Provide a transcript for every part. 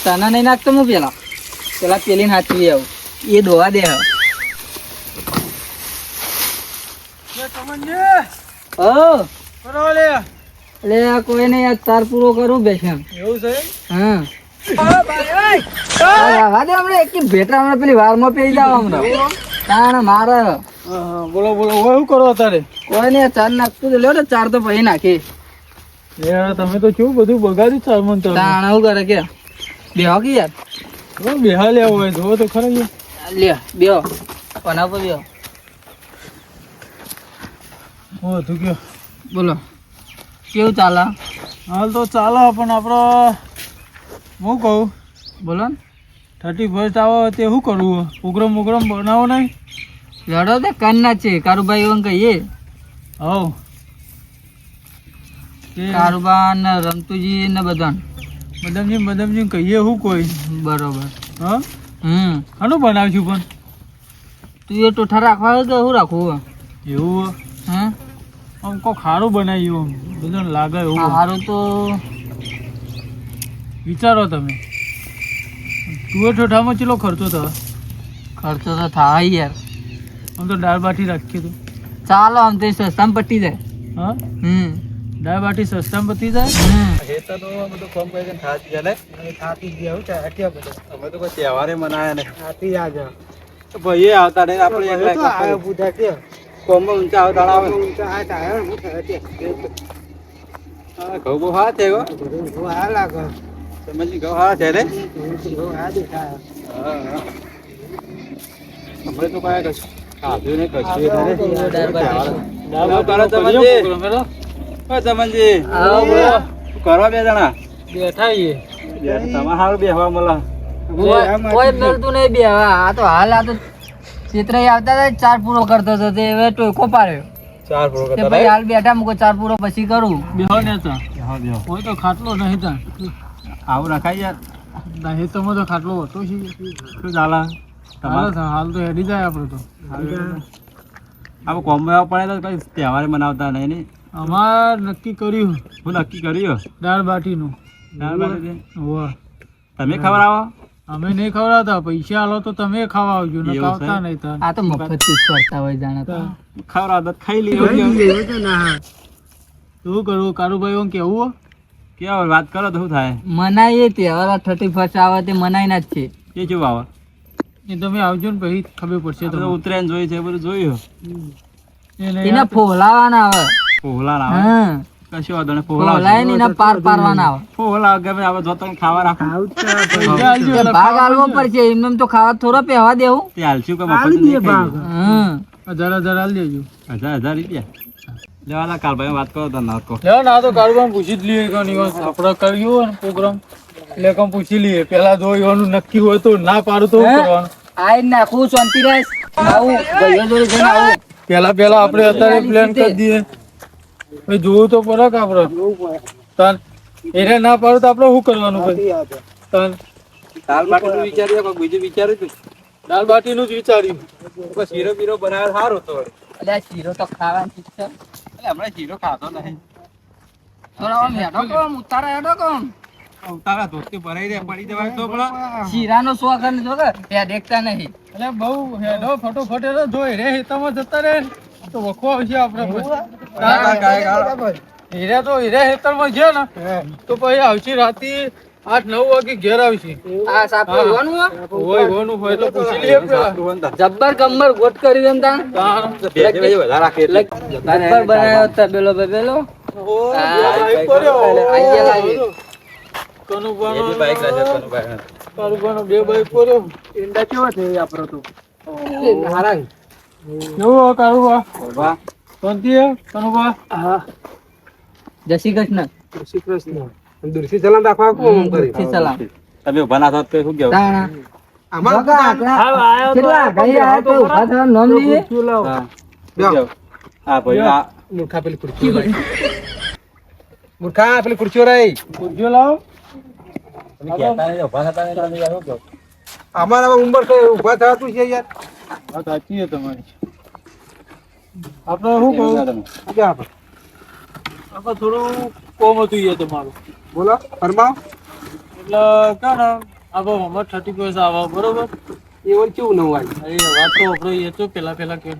તને નહીં નાખતો હું પેલા પેલી નાચવી આવું એ દોવા દે એટલે કોઈ નહીં આ તાર પૂરો કરું બેસે એવું છે હા ભેટા હમણાં પેલી વારમાં પેઈ જાવ હમણાં તાણ મારે બોલો બોલો શું કરો અત્યારે કોઈ નહીં ચાર નાખતું લ્યો ને ચાર તો પછી નાખી યાર તમે તો કેવું બધું બગાડ્યું ચાલમન તાણ આવું કરે કે બેહો કે યાર બેહા લેવો હોય જોવો તો ખરા લ્યો બેહો કોના પર બેહો તું કયો બોલો કેવું ચાલે હાલ તો ચાલે પણ આપણે હું કહું બોલો ને 31st આવે તે શું કરવું પ્રોગ્રામ બનાવો નહીં લડો તે કન્ના છે કારુભાઈ એવું કહીએ હવ કારુબા ને રમતુજી ને બધા બદામજી કહીએ શું કોઈ બરોબર હા શાનું બનાવશું પણ તું એ ટોઠા રાખવા હોય કે શું રાખવું એવું હા આમ કોઈ ખારું બનાવ્યું બધાને લાગે એવું સારું તો વિચારો તમે તુવેર ઠોઠામાં ચેટલો ખર્ચો થયો ખર્ચો તો થાય યાર આમ તો દાળ બાટી રાખીએ તો ચાલો આમ તો સસ્તામાં પટી જાય હા દાળ બાટી સસ્તામાં પતી જાય હેતા તો બધું કામ કરીને થાકી ગયા ને થાકી ગયા હું ચાટ્યા બધા અમે તો કોઈ તહેવારે મનાયા ને થાકી આજા તો ભાઈ આવતા ને આપણે એકલા તો આયો પૂજા કે કોમમાં ઊંચા આવતા આવે ઊંચા હાથ આવ્યો હું હા ઘઉં બહુ હા છે ગો ઘઉં હા લાગે સમજી ઘઉં હા છે રે ઘઉં હા દેખાય હા આપણે તો કાંઈ કશું ખાધું નહીં કશું ચમનજી કરો બે જણા બેઠા તમારે સારું બેહવા મળે કોઈ મળતું નહીં બે આ તો હાલ આ તો ચિત્રાઈ આવતા હતા ચાર પૂરો કરતો હતો તે હવે ટોકો પાડ્યો ચાર પૂરો તે ભાઈ હાલ બેઠા મૂકો ચાર પૂરો પછી કરું બેહો ને તો કોઈ તો ખાટલો નહીં તા આવું રખાય યાર નહીં તો તો ખાટલો હતો શું ચાલે હાલ તો હેડી જાય આપણે તો આપણે કોમવા પડે તો કઈ તહેવારે મનાવતા નહીં ને અમાર નક્કી કર્યું હું નક્કી કર્યું દાળ બાટીનું દાળ બાટી તમે ખવડાવો અમે નહીં ખવડાવતા પૈસા આલો તો તમે ખાવા આવજો ને ખાવતા નહીં તો આ તો મફત ચીજ કરતા હોય જાણે તો ખવડાવતા ખાઈ લઈએ શું કરવું કારુભાઈ એમ કેવું કેવું વાત કરો તો શું થાય મનાઈએ તહેવાર 31st આવે તે મનાઈ ના જ છે એ કેવું આવે એ તમે આવજો ને પછી ખબર પડશે તો ઉત્તરાયણ જોઈ છે બધું જોયું એને ફોલાવાના આવે ફોલા આવે હા કશું વાંધો નહીં ફોલાય ને એના પાર પારવાના આવે ફોલા ગમે આપણે જોતા ખાવા રાખો ભાગ આલવો પડશે એમને તો ખાવા થોડો પહેવા દેવું તે હાલશું કે મફત ભાગ 1000 હાલ દેજો 1000 રૂપિયા લેવાના કાલભાઈ વાત કરો તો ના કહો લેવા ના તો કાલભાઈ પૂછી જ લઈએ કોની આપણે કર્યું ને પ્રોગ્રામ એટલે કોમ પૂછી લઈએ પેલા જો એનું નક્કી હોય તો ના પાડું તો કરવાનું આઈ નાખું શાંતિ રાખ આવું ભાઈઓ જોડે જઈને આવું પેલા આપણે અત્યારે પ્લાન કરી દઈએ ભાઈ જોવું તો પડે કે આપણે તન એને ના પાડું તો આપણે શું કરવાનું ભાઈ તન દાળ બાટીનું વિચાર્યું કે બીજું વિચાર્યું તું દાળ બાટીનું જ વિચાર્યું બસ શીરો બીરો બનાવે સારો તો એટલે શીરો તો ખાવાની ચીજ છે એટલે હમણાં શીરો ખાતો નહીં થોડા હેડો કોમ ઉતારા હેડો કોમ તારા ધોતી ભરાઈ દે પડી દેવાય તો પણ શીરાનો શોખ અને જો કે એ દેખતા નહીં એટલે બહુ હેડો ફટોફટ હેડો જોઈ રે હિતામાં જતા રે તો વખો આવશે આપણે હીરા તો હીરા હેતરમાં છે ને તો પછી આવશે રાતે 8-9 વાગે ઘેર આવશે આ સાપ હોવાનું હોય હોનું હોય તો પૂછી લઈએ જબ્બર કમર ગોટ કરી દેમ તા વધારે રાખે એટલે જબ્બર બનાવ્યો તબેલો બબેલો બે બાઈક પડ્યો ઈંડા કેવા છે આપણો તો હારા કેવો કારુબા શાંતિ હે કારુબા હા જય શ્રી કૃષ્ણ જય શ્રી કૃષ્ણ દુરસી સલામ રાખવા કોમ કરી દુરસી સલામ તમે બના થાત તો શું કેવું અમાર કેટલા ગઈ આ તો ઉભા થવા નામ લઈએ હા ભાઈ આ મૂર્ખા પેલી ખુરશીઓ રહી મૂર્ખા પેલી ખુરશીઓ રહી ખુરશીઓ લાવો તમે કહેતા નહીં ઉભા થતા નહીં તમે યાર શું અમારા ઉંમર છે ઉભા થતું છે યાર વાત સાચી છે તમારી આપણે શું કહું કે આપણે થોડું કોમ હતું યાર તમારું બોલો ફરમાવો એટલે કે ને આવો હમણાં 30 પૈસા આવો બરોબર એવું કેવું નવું આવ્યું? એ વાત તો આપણો એ તો પેલા કે નહીં હોય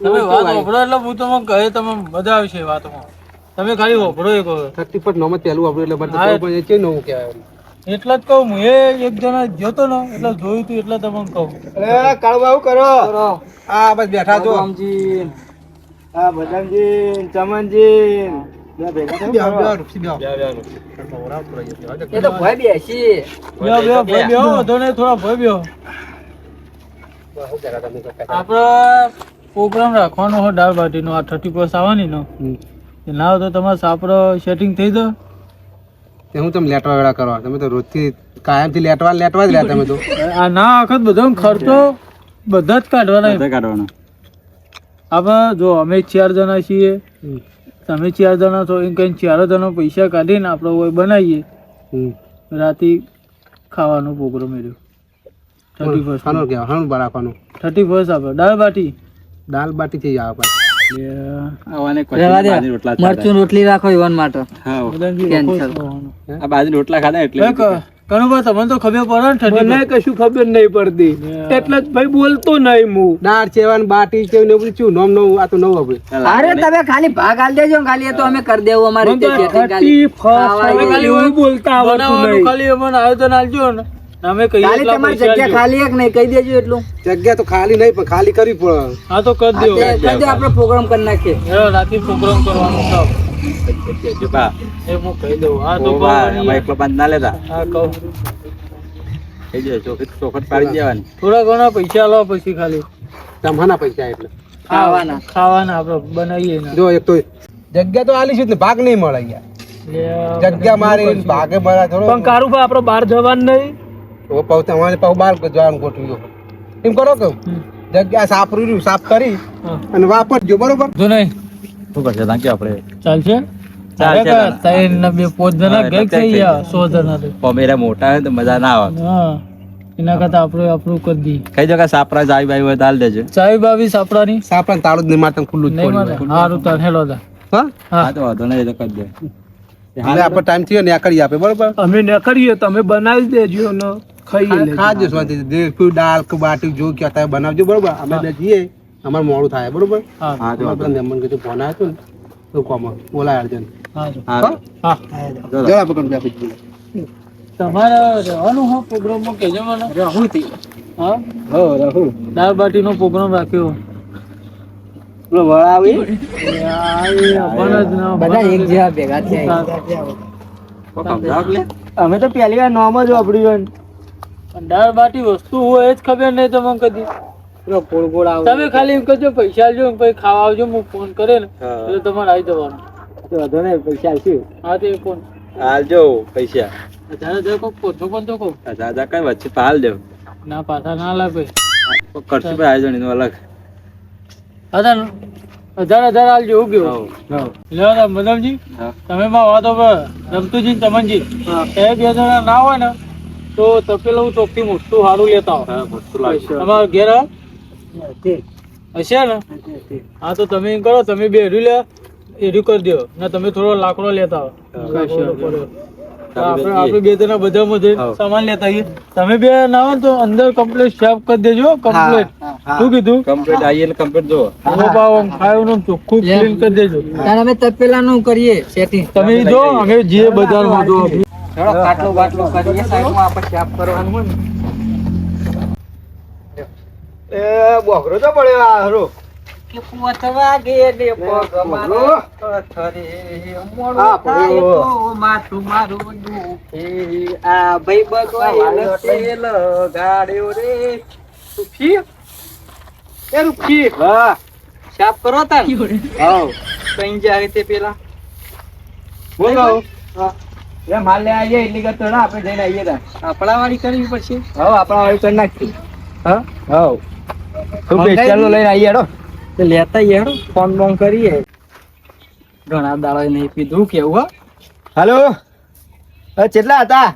તમે વાત વાપરો એટલે હું તમને કહે તમે મજા આવશે વાતમાં તમે ખાલી વાપરો એક 30 પર નોમ પહેલું વાપર્યું એટલે મને ખબર પડે છે નવું કહેવાય. એટલે જ કહું હું એ એક જણા જોતો ને એટલે જોયું તું એટલે તમને કહું અરે કાળુબાબુ કરો આ બસ બેઠા છો આ બદામજી ચમનજી એ તો ભય બેસી વધો ને થોડા ભય બેહો આપડે પ્રોગ્રામ રાખવાનો હોય દાળ બાટીનો આ 30 આવવાની નો ના હોય તો તમારે સાપડો સેટિંગ થઈ જાય હું તમે લેટવા વેળા કરવા તમે તો રોજથી કાયમથી લેટવા જ રહ્યા તમે તો આ ના આખત બધો ખર્ચો બધા જ કાઢવાના આપણે જો અમે 4 જણા છીએ તમે 4 જણા છો એમ કઈ 4 જણા પૈસા કાઢીને આપણે હોય બનાવીએ રાતે ખાવાનો પ્રોગ્રામ રહ્યો 31 ખાનો કેવા ખાનું રાખવાનું 31 આપણે દાળ બાટી થી આવે મરચું રોટલી રાખો ઈવન માટે રોટલા ખાધા એટલે કનુભા તમને તો ખબર પડે ને મને કશું ખબર નહીં પડતી એટલે જ ભાઈ બોલતો નહીં હું દાળ ચેવાન બાટી ચેવ ને બધું નોમ નવું આ તો નવું હવે અરે તમે ખાલી ભાગ આલ દેજો ખાલી એ તો અમે કરી દેવું અમારી ખાલી બોલતા આવડતું નહીં ખાલી અમને આયોજન આલજો ને અમે કહીએ ખાલી તમારી જગ્યા ખાલી એક નહીં કહી દેજો એટલું જગ્યા તો ખાલી નહીં પણ ખાલી કરવી પડે હા તો કરી દો આપણે પ્રોગ્રામ કરી નાખીએ રાતે પ્રોગ્રામ કરવાનો એ હું કહી દઉં હા તો એકલો બંધ ના લેતા હા કહું ચોખટ પાડી દેવાની થોડા ઘણા પૈસા લો પછી ખાલી તમારા પૈસા એટલે ખાવાના આપણે બનાવીએ ને જો એક તો જગ્યા તો આલી છે ને ભાગ નહીં મળે યાર જગ્યા મારી ભાગે મળે થોડો પણ કારુભા આપણે બહાર જવાનું નહીં તો પાઉ તમારે પાઉ બહાર જવાનું ગોઠવ્યું એમ કરો કે જગ્યા સાફ રહ્યું સાફ કરી અને વાપરજો બરોબર જો નહીં શું કરશે તાકે આપણે ચાલશે મોટા હોય તો મજા ના આવે એના કરતા આપણું કરી દી કઈ જગ્યા સાપરા ચાવી બાવી હોય દાલ દેજો ચાવી બાવી સાપરાની સાપરા તાળું જ નહીં મારતા ખુલ્લું જ નહીં હારું તાર હેલો તા હા તો વાંધો નહીં તો કરી દે હાલે આપણો ટાઈમ થયો ને કરી આપે બરોબર અમે ન કરીએ તમે બનાવી દેજો ને ખાઈ ખાજો સ્વાદી દાળ કે બાટી જો કે તમે બનાવજો બરોબર અમે જઈએ અમારે મોડું થાય બરોબર હા તો આપણે મહેમાન કીધું ફોન આવ્યો ને તો કોમ બોલાય અર્જન તમારે રહેવાનું હોય પ્રોગ્રામમાં કેજો મને રહું દાળ બાટી નો પ્રોગ્રામ રાખ્યો બધા એક જેવા ભેગા થયા અમે તો પહેલી વાર નોમ જ વાપર્યું દાળ બાટી વસ્તુ હોય જ ખબર નહીં તમને કદી તમે ખાલી એમ કહેજો પૈસા આવજો પછી ખાવા આવજો હું ફોન કરે ને એટલે તમારે આવી જવાનું વધો ને પૈસા આવશે હા તે ફોન હાલજો પૈસા દાદા કઈ વચ્ચે પાલ દેવ ના પાછા ના લાગે કરશે ભાઈ આવી જણી અલગ હજાર આલજો હું ગયો લેવા મદમજી તમે માં વાતો રમતુજી તમનજી એ બે જણા ના હોય ને તો તપેલું ચોકથી મોટું સારું લેતા હોય તમારા ઘેર હશે ને હા તો તમે એમ કરો તમે બે એર્યું લે એર્યું કરી દો ને તમે થોડો લાકડો લેતા હોય આપણે બે જણા બધા સામાન લેતા આવીએ તમે બે ના હોય તો અંદર કમ્પ્લીટ સાફ કરી દેજો કમ્પ્લીટ શું કીધું કમ્પ્લીટ આવીએ કમ્પ્લીટ જો ખાવાનું ચોખ્ખું ક્લીન કરી દેજો અમે તપેલાનું કરીએ સેટિંગ તમે જો અમે જે બજારમાં જો કાટલો બાટલો કરીએ સાઈડમાં આપણે સાફ કરવાનું હોય ને એ બોકરો તો પડ્યો આ હરો કે પોતવા ગે ને પગમાનો થરે મોડો થાય તો માથું મારું દુખે આ ભાઈ બગવાય તેલ ગાડ્યો રે સુખી એ રૂખી હા સાફ કરો તા હાઉ કઈ જાય તે પેલા બોલો હા એ માલ લે આઈએ એટલી ગતડા આપણે જઈને આઈએ તા આપણા વાળી કરવી પડશે હા આપણા વાળી કરી નાખી હા હા તો પેચાલો લઈને આઈએ હેડો તે લેતા આઈએ હેડો ફોન બોન કરીએ ઘણા દાડા નહીં પીધું કેવું હા હાલો કેટલા હતા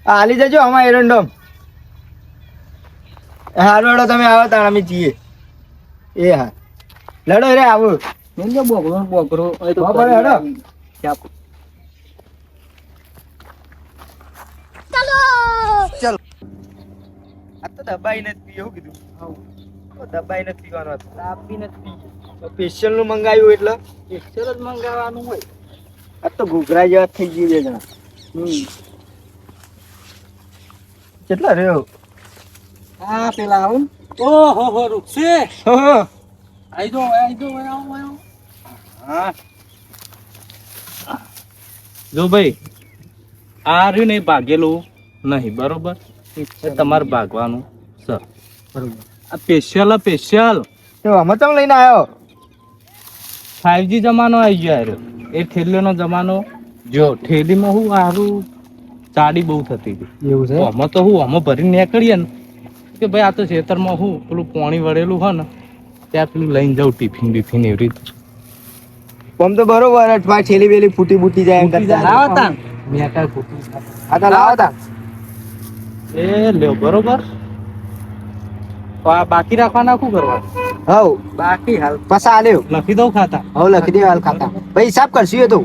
હાલી જજો અમારા એરંડમ હારો હેડો તમે આવો તાણ અમે જઈએ એ હા લડો રે આવું બોકરો બોકરો હેડો દબાઈ નથી પીવું કીધું દબાઈ નથી પીવાનું તાપી નથી સ્પેશિયલ નું મંગાવ્યું એટલે સ્પેશિયલ જ મંગાવવાનું હોય આ તો ઘૂઘરા જેવા થઈ ગયું છે જણા કેટલા રહ્યો હા પેલા આવું ઓહો હો રૂપસે હા આઈ દો હા જો ભાઈ આ રહ્યું ને ભાગેલું નહીં બરોબર એ તમારે ભાગવાનું સર બરોબર આ સ્પેશિયલ તો અમે તમે લઈને આવ્યો 5G જમાનો આવી ગયો રહ્યો એ ઠેલીનો જમાનો જો ઠેલીમાં હું સારું ચાડી બહુ થતી હતી એવું છે આમાં તો હું આમાં ભરીને નીકળીએ ને કે ભાઈ આ તો ખેતરમાં હું પેલું પાણી વળેલું હોય ને ત્યાં પેલું લઈને જાઉં ટિફિન એવી રીતે પમ તો બરોબર અઠવા છેલી બેલી ફૂટી બૂટી જાય એમ કરતા લાવતા મેં કાંઈ ખોટું આ તો લાવતા એ લ્યો બરોબર તો આ બાકી રાખવાના શું કરવા હવ બાકી હાલ પસા આલ્યો લખી દઉં ખાતા હવ લખી દે હાલ ખાતા ભાઈ હિસાબ કરશું એ તો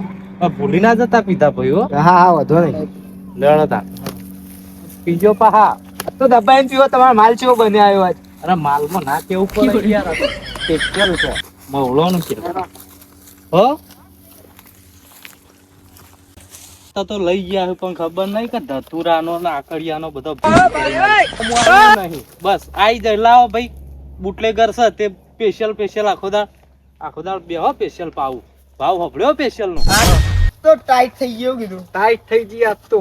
ભૂલી ના જતા પીતા ભાઈ હો હા હા વધો નહીં લડતા પીજો પા તો દબાઈને પીવો તમારો માલ ચેવો બને આવ્યો આજ અરે માલમાં ના કેવું પડે યાર આ તો ટેક્ચર છે મવળોનું છે હો તો લઈ ગયા છે પણ ખબર નહીં કે ધતુરાનો ને આકડિયાનો બધો નહીં બસ આઈ જાય લાવો ભાઈ બુટલેગર છે તે સ્પેશિયલ આખો દાળ બે હો સ્પેશિયલ પાવું ભાવ હબળ્યો સ્પેશિયલ નો તો ટાઈટ થઈ ગયો કીધું ટાઈટ થઈ ગઈ આજ તો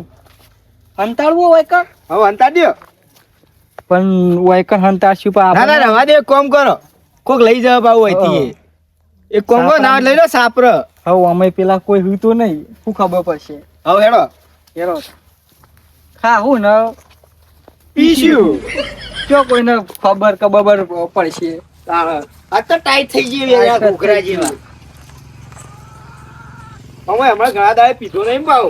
હંતાડવું હોય કે હવે હંતાડ્યો પણ હોય કે હંતાડશું પણ ના ના રવા દે કોમ કરો કોક લઈ જવા પાવું હોય એક કોંગો ના લઈ લો સાપર હવે અમે પેલા કોઈ હું તો નહીં શું ખબર પડશે હવે હેડો ખાવું ને પીશું જો કોઈને ખબર પડશે આ તો ટાઈટ થઈ ગઈ ઘોઘરા જેવા અમે હમણાં ઘણા દાડે પીધો નહીં પાવ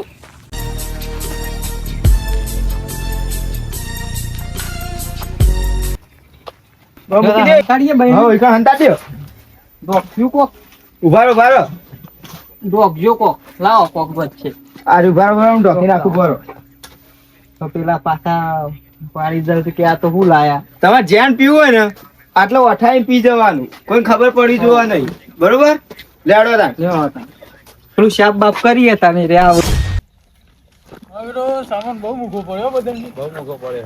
પેલા પાછા પાડી જાય કે આ તો શું લાયા તમારે જ્યાં પીવું હોય ને આટલો અઠાઈ પી જવાનું કોઈ ખબર પડી જોવા નહીં બરોબર લેડો થોડું શાપ બાપ કરીએ તમે રે આવો સામાન બહુ મૂકો પડ્યો બધાને બહુ મૂકો પડે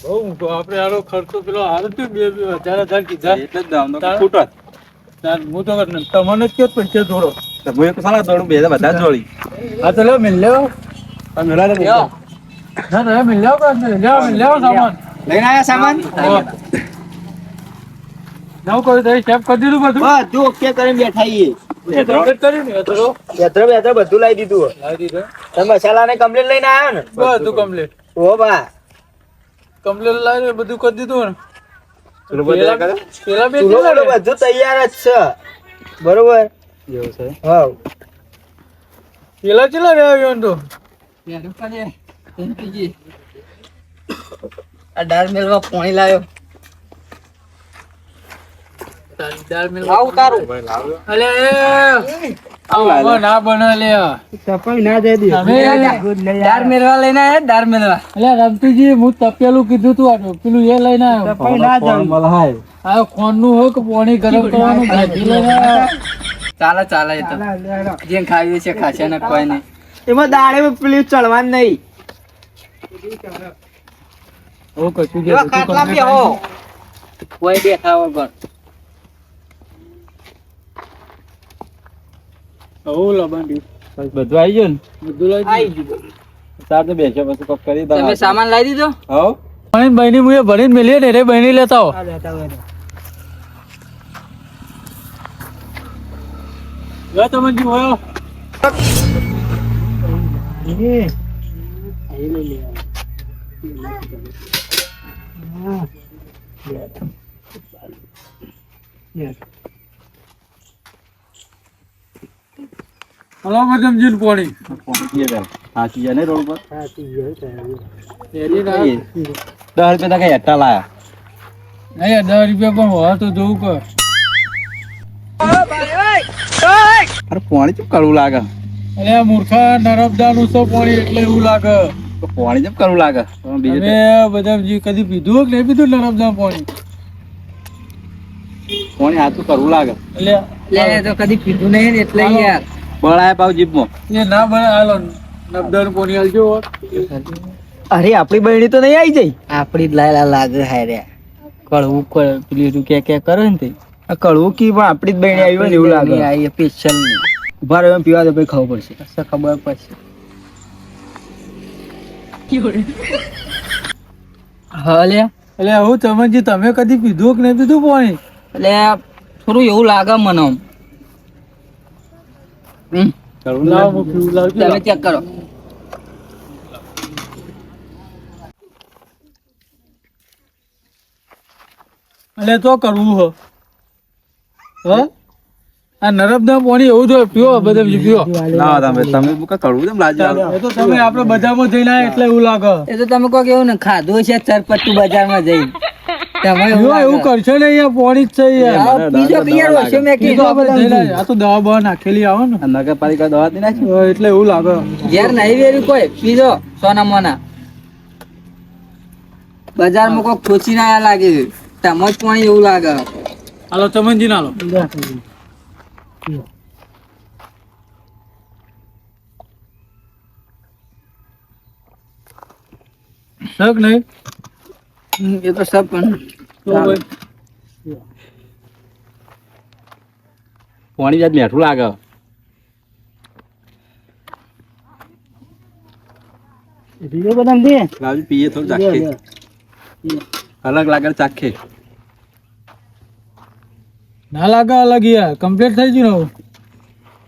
બહુ મૂકો આપણે આરો ખર્ચો પેલો હાલ તો 2,000 કીધા એટલે જ દામ ફૂટો હું તો તમને જ કયો પૈસા જોડો હું એક સાલા દોડું બે બધા જોડી હા તો લો મિલ લેવો ના ના મિલ લેવો સામાન લઈને આયા સામાન નવું કરી દઈ સ્ટેપ કરી દીધું બધું બધું ઓકે કરીને બેઠા છીએ કમ્પ્લીટ કર્યું ને તો યાત્રા બધું લાવી દીધું લાવી દીધું તમે મસાલા ને કમ્પ્લીટ લઈને આવ્યો ને બધું કમ્પ્લીટ ઓ બા કમ્પ્લીટ લાવીને બધું કરી દીધું ને ચૂલો બધું પેલા બે ચૂલો બધું તૈયાર જ છે બરોબર એવું છે હા પેલા ચેલા રે આવ્યો તો આ દાળ મેલવા પાણી લાવ્યો ના બને લે દાળ મેલવા લઈને આયા દાળ મેલવા અલ્યા રમતીજી હું તપેલું કીધું તું આ પેલું એ લઈને આવ્યો ખોન નું હોય કે પાણી ગરમ કરવાનું ભાજી લઈને આવ્યો. ચાલે એ તો જેમ ખાવી છે ખાશે ને કોઈ નહીં એમાં દાળે પેલું ચડવાનું નહીં ખાટલા બી હો કોઈ બેઠા વગર બધું આવી ગયું બધું લઈ આવી ગયું ને તાર તો બેસ્યો પછી કોક કરી દો તમે સામાન લાવી દીધો હો બહેની મુએ ભરીને મેલીએ ને રે બહેની લેતા હો તમે જોયો હલો મધમજીન પાણી સાચી જાય ને રોડ પર એરી ના 10 રૂપિયા કઈ હેઠા લાયા નહીં 10 રૂપિયા પણ હોય તો જોવું કર અરે પાણી ચૂપ કરવું લાગે અરે મૂર્ખા નર્મદા નું તો પાણી એટલે એવું લાગે પાણી જેમ કરવું લાગે બીજું તમે બધા જે કદી પીધું કે નહીં પીધું નરમદામ પાણી પાણી હાથું કરવું લાગે એટલે તો કદી પીધું નહીં એટલે યાર બળાય પાવ જીભમાં એ ના બને હાલો નબદાનું પાણી હાલજો અરે આપણી બહેણી તો નહીં આવી જઈ આપણી જ લાયલા લાગે હાય રે કળવું પેલું કે કરે ને તે કળવું કી પણ આપણી જ બહેણી આવી હોય ને એવું લાગે આવી સ્પેશિયલ ઉભા રહ્યો પીવા તો પછી ખબર પડશે ખબર પડશે હા લે એટલે હું ચમનજી તમે કદી પીધું કે નહીં પીધું પાણી એટલે થોડું એવું લાગે મને લાવો હું પીવું લાવજો તમે ચેક કરો એટલે તો કરવું હો આ નરમદામ પાણી એવું જો પીવો બધા પીવો ના તમે કળવું કેમ લાજો એ તો તમે આપણે બજારમાં જઈને આયા એટલે એવું લાગે એ તો તમે કહો કે એવું ને ખાધું છે ચરપટ્ટું બજારમાં જઈ તમે એવું કરશો ને અહીંયા પાણી જ છે યાર બીજો ક્લિયર હોય છે મેં કીધું આપણે જઈને આયા. આ તો દવા બવા નાખેલી આવે ને નગરપાલિકા દવા દે નાખી એટલે એવું લાગે ઘેર નહીં વેરી કોઈ પીજો સોના મોના બજારમાં કોઈ ખોચી ના લાગે તમ જ પાણી એવું લાગે હાલો ચમનજી ના લો શક નહીં એ તો સબ પણ પાણી જાત મીઠું લાગે બીજો બધા દે લાવજી પીએ થોડું ચાખે અલગ લાગે ચાખે ના લાગે અલગ યાર કમ્પ્લીટ થઈ ગયું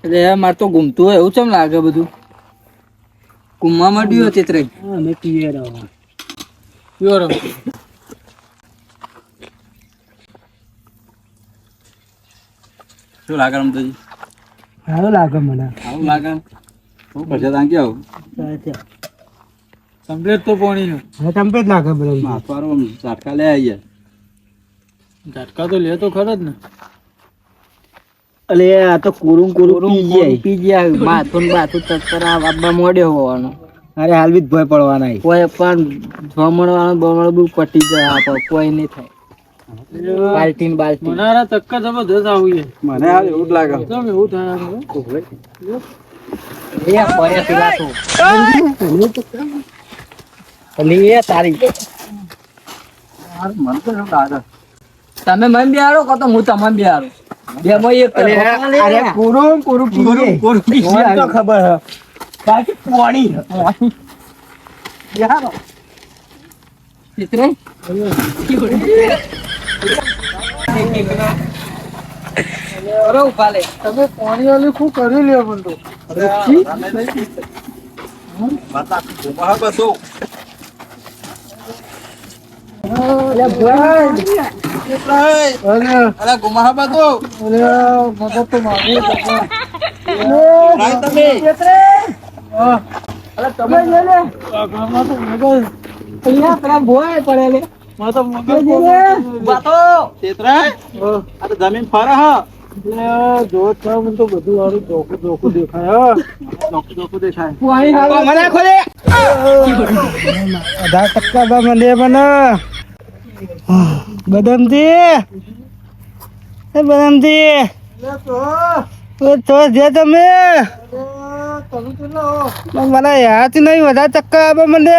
ને એટલે મારે તો ઘૂમતું હોય એવું ચમ લાગે બધું ઘૂમવા માંડ્યું ચિત્ર અમે પીએ રહો પ્યોર શું લાગે રમતોજી સારું લાગે મને આવું લાગે શું કરશે ત્યાં કેવું કમ્પ્લીટ તો પાણી નું કમ્પ્લીટ લાગે બધા માથવારો ઝાટકા લે આવીએ ઝટકા તો લે તો ખરો જ ને અલે આ તો કુરુમ પી જાય માથું બાથું ચક્કર આવવા મોડ્યો હોવાનો અરે હાલ બી ભય પડવાના કોઈ પણ ભમણવાનું બમણ બહુ પટી જાય આપો કોઈ નહીં થાય બાલ્ટીન મનારા ચક્કર જબરદસ્ત આવું છે મને હાલ એવું જ લાગે એકદમ એવું થાય તમે મન બિહારો કો તો હું તમને બિહારો ખબર બાકી પાણી બિહારો ચિત્રે તમે પાણી વાળી શું કરી લે મને તો જમીન ફરે હ જો મને તો બધું વાળું ચોખ્ખું દેખાય ચોખ્ખું દેખાય 10% મને બને બદામથી તો જે તમે મને યાદ નહીં વધારે ચક્કર આપે મને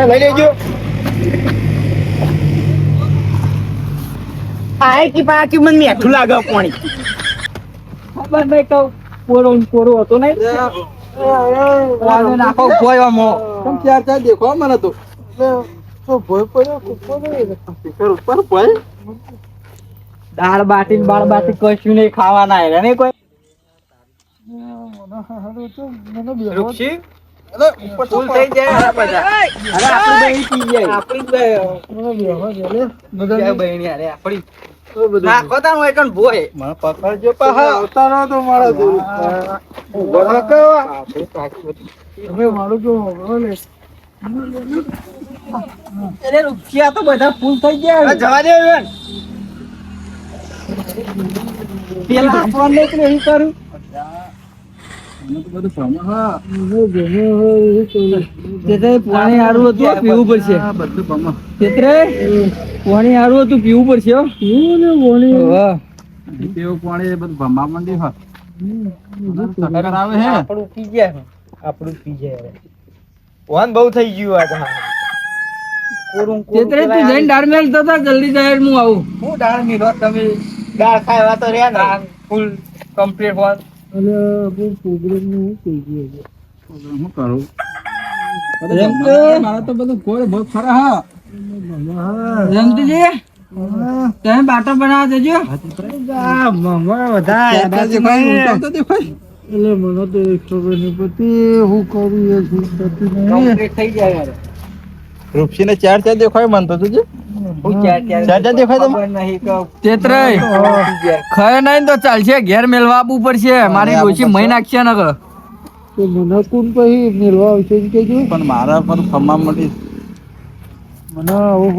લઈ લેજો પાકી મને મીઠું લાગે પાણી ખબર નહીં કહું પોરો હતો નહીં નાખો દેખો મને તો ભોય પડ્યો ઉપર ભાઈ દાળ બાટી કશું નહીં ખાવાના હે ને કોઈ ફૂલ થઈ જાય બધા અરે આપણી બહેની પી જાય આપણી બહેની અરે આપણી નાખો તા હું એકન ભોય મને પકડજો પા આવતા તો મારા તમે મારું જો ને અરે રૂપિયા તો બધા ફૂલ થઈ ગયા જવા દે પેલા ફોન નહીં કરું પાણી હારું હતું પીવું પડશે ક્ષેત્રે પાણી હારું હતું પીવું પડશે આપણું પી જાય ફોન બહુ થઈ ગયું આ ક્ષેત્રે તું જઈને દાળ મેલ તો જલ્દી જાય હું આવું હું દાળ મેલો તમે દાળ ખાવા તો રહ્યા ને ફૂલ કમ્પ્લીટ ફોન મારા તો બધું કોઈ બહુ ખરા હા રમતીજી તમે બાટો બનાવવા દેજો મને તો ખબર નહીં પડતી હું કરું થઈ જાય રૂપસી ને ચાર દેખાય માનતો તું ખરે નહીં તો ચાલશે ઘેર મેળવા આપવું પડશે મારી ડોશી મહી નાખશે ને મને કોણ પછી મેળવા આવશે પણ મારા પર ખમા મળી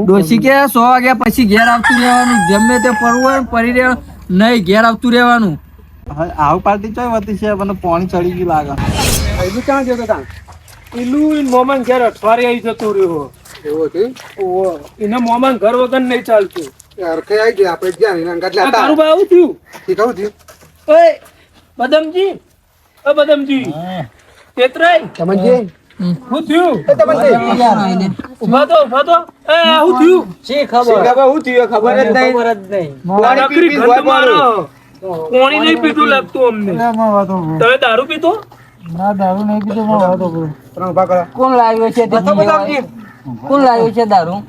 ડોશી કે 100 વાગ્યા પછી ઘેર આવતું રહેવાનું ગમે તે પરવું હોય પરી રહેવાનું નહીં ઘેર આવતું રહેવાનું આવું પાર્ટી ચોય વતી છે મને પાણી ચડી ગયું લાગે એનું ક્યાં જતો તા પેલું મોમાન ઘેર અઠવાડિયે આવી જતું રહ્યો એવો છે એને મોમાન ઘર વગર નહીં ચાલતું અરખે આવી ગયા આપણે જ્યાં એના અંગાત લેતા તારું ભાઈ આવું થયું એ કહું થયું ઓય બદમજી તેતરાય તમને શું થયું ઉભા તો એ શું થયું શી ખબર હું થયું ખબર જ નહીં પાણી નહીં પીતું લાગતું અમને તમે દારૂ પીતો ના દારૂ નહીં પીતો માં વાતો કરો ત્રણ ઉભા કરો કોણ લાવ્યો છે કોણ લાવ્યો છે દારૂ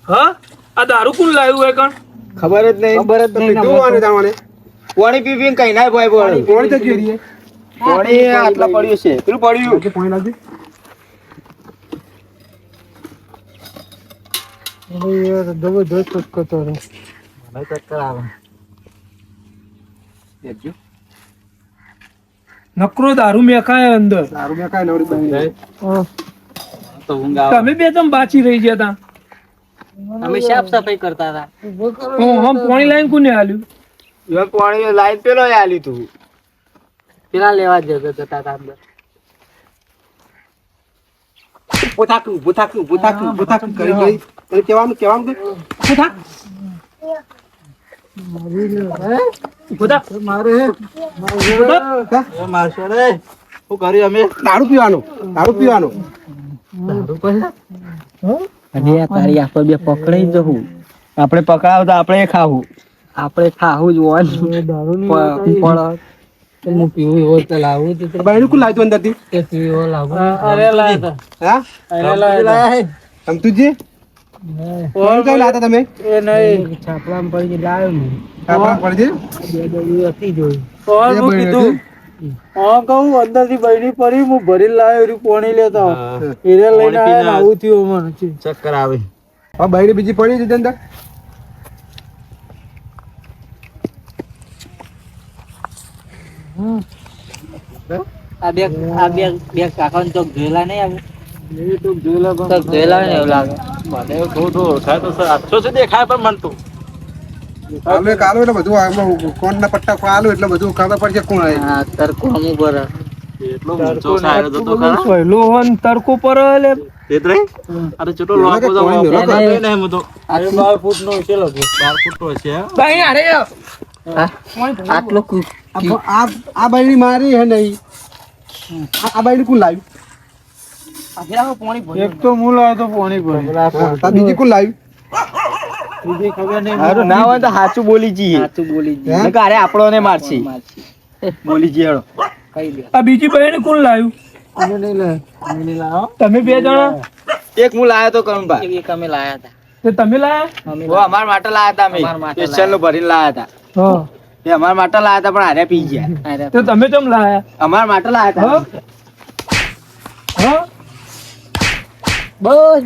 હા આ દારૂ કોણ લાવ્યું હોય કણ ખબર જ નહીં પીધું આને જાણવાને પાણી પી કઈ ના ભાઈ કોણ તો જોઈએ પાણી આટલા પડ્યું છે પેલું પડ્યું કે પોઈન્ટ લાગી યાર જબરદસ્ત કરતો રે મને ચક્કર આવે નકરો દારૂ મેખાય અંદર દારૂ મેં કાંઈ નવરી બની જાય તમે બે તમ બાચી રહી ગયા તા અમે સાફ સફાઈ કરતા હતા હમ પાણી લાઈન કોને આલ્યું પાણી લાઈન પેલો આલી તું પેલા લેવા જતા હતા અંદર ભૂતાકું કરી ગઈ તને કેવાનું કે મારે મારશો રે શું કર્યું અમે દારૂ પીવાનું અને તારી આપણે બે પકડાઈ જવું આપણે પકડાવ તો આપણે ખાવું જ હોય હું પીવું એવો તો લાવું બાયણું કોણ લાવ્યું અંદરથી તે પીવું એવો લાવું હા સમતુજી કોણ કઈ લાતા તમે એ નહીં છાપડામાં પડી લાવ્યો ને આપણા પડી હતી જોઈ કીધું હા કહું અંદર થી બહેરી પડી હું ભરી લાવ્યો પાણી લેતા એને લઈને આવ્યા આવું થયું મને ચક્કર આવે હા બાયડી બીજી પડી હતી અંદર આ બે કાકાને ચોક જોયેલા નહીં આવે જોયેલા ને એવું લાગે મને થોડું ઓળખાય તો સર 800 દેખાય પણ મનતું કાલો એટલે બધું આમાં કોણના પટ્ટા કાલો એટલે બધું ખબર પડશે કોણ આવે હા તરકો અમુક પર એટલો ઊંચો સાયરો તો ખરા પહેલો હન તરકો પર લે તેતરે અરે છોટો લોકો તો નહીં હું તો આ 12 ફૂટ નો છે લગો 12 ફૂટ તો છે ભાઈ અરે આટલો આ બાયડી મારી હે નહીં આ બાયડી કોણ લાવ્યું એક તો હું લાવ્યો તો પાણી ભરે બીજી કોણ લાવ્યું બીજી ખબર નહીં હારું ના હોય તો સાચું બોલી જઈએ નકર અરે આપણો ને મારશે બોલી જઈએ હેડો કઈ દે આ બીજી બહેન કોણ લાવ્યું અમે નહીં લાવ્યો તમે બે જણા એક હું લાયો તો કરુણભા એક અમે લાયા હતા તે તમે લાયા અમે ઓ અમાર માટે લાયા હતા અમે અમાર માટે સ્પેશિયલ નું ભરીને લાયા હતા હા એ અમાર માટે લાયા હતા પણ હારે પી ગયા તો તમે કેમ લાયા અમાર માટે લાયા હા હતા હા બસ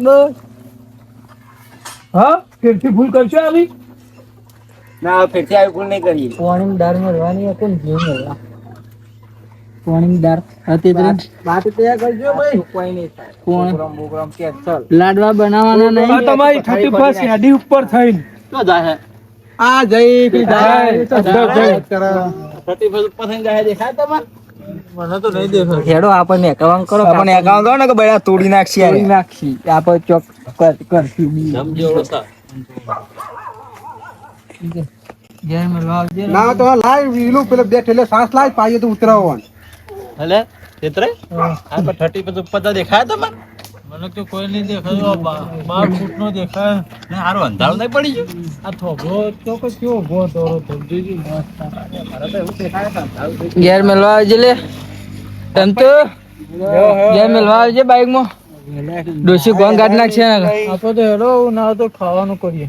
હા ફેરથી ભૂલ કરશો આવી ના ફેરથી આવી ભૂલ નહીં કરીએ પાણી દાળ માં રહેવાની કોણ જીવ ને પાણી દાળ હતી તો વાત તૈયાર કરજો ભાઈ કોઈ નહીં થાય પ્રોગ્રામ કેન્સલ લાડવા બનાવવાના નહીં આ તમારી 31 યાદી ઉપર થઈને તો જાય આ જઈ જાય. 31 ઉપર થઈને જાય દેખાય તમાર મને તો નહીં દેખાય. હેડો આપણને એકાઉન્ટ કરો આપણને એકાઉન્ટ કરો ને કે બડા તોડી નાખશે તોડી નાખશી આપણે ચોક કરશું ઘેર મળવા આવજે. ના તો લાય વીલું પેલે બે ઠેલે સાસ લાય પાઈએ તો ઉતરાવવાનું. હલે ખેતરે આ પર 30 પછી ઉપર તો દેખાય તમને મને તો કોઈ નહીં દેખાયું. 12 ફૂટનો દેખાય. ને હારું અંધારું નહીં પડી ગયું આ થોભો તો કે કેવો ભો દોરો ધમજી ઘેર મળવા આવજે લે તમ તો ઘેર મળવા આવજે બાઈક માં ડોશી કોણ કાઢ નાખશે ને આપણે તો હેડો ના તો ખાવાનું કરીએ.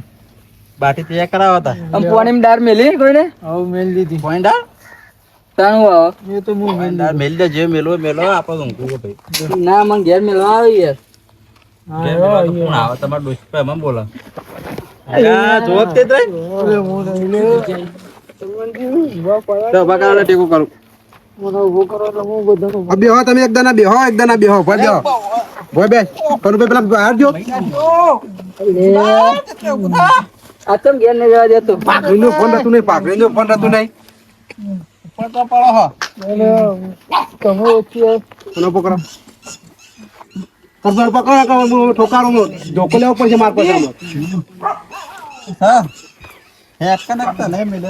બાટી તૈયાર કરાવતા આમ પાણીમાં ડાર મેલી કોઈને હવે મેલ દીધી. પોઈન્ટ આ તાણું આવે એ તો હું મેલ દાર મેલ દે જે મેલો મેલો આપણે ઊંઘું ભાઈ ના મને ઘેર મળવા આવી યાર ઘેર મેલવા તો કોણ આવે તમારા દોસ્ત પે મમ બોલા આ જોત તે તઈ તો બગાડે ટેકો કરું. મને ઉભો કરો તો હું બધાનું આ બેહો તમે એક દાના બેહો ભાઈ બેહો ભાઈ બે કરું ભાઈ પેલા હારજો આ તમ ઘેર નહીં જવા દેતો પાઘડીનો ફોન હતું નહીં પડતો પડો હો તમે ઓછી અને પકડો પકડો ઠોકારો ધોકો લેવો પડશે માર પાસે હા હે કનકતા નહીં મેલે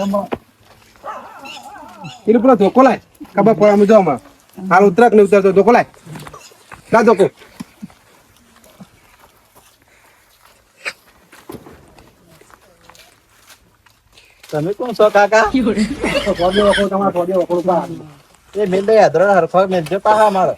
એને પેલો ધોકો લાય ખબર પડે અમે જો હમણાં હાલ ઉતરાક નહીં ઉતરતો ધોકો લાય લા ધોકો તમે કોણ છો કાકા ફોડ્યો વખો તમારે ફોડ્યો વખો પા એ મેલ દે યાદ હરખો મેલ જે પાહા મારો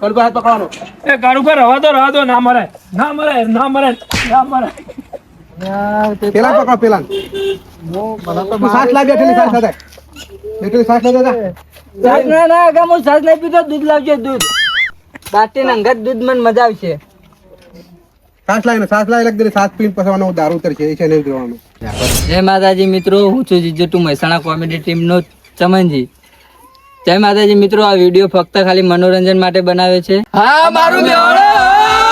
કડબા હાથ પકડવાનો એ ગાડું પર રવા દો ના મરે પેલા પકડો પેલા સાત લાખ બેઠેલી સાત સાથે બેઠેલી સાત લાખ સાસ ના આગા હું સાસ નહીં પીતો દૂધ લાવજો દૂધ બાટી ને અંગત દૂધ મને મજા આવશે સાત લાખ લગી સાત પીને પછી દારૂ ઉતરશે એ છે નહીં જોવાનું. જય માતાજી મિત્રો હું છું જીજુ ટુ મહેસાણા કોમેડી ટીમનો ચમનજી. જય માતાજી મિત્રો આ વિડીયો ફક્ત ખાલી મનોરંજન માટે બનાવે છે. હા મારું બેહોળો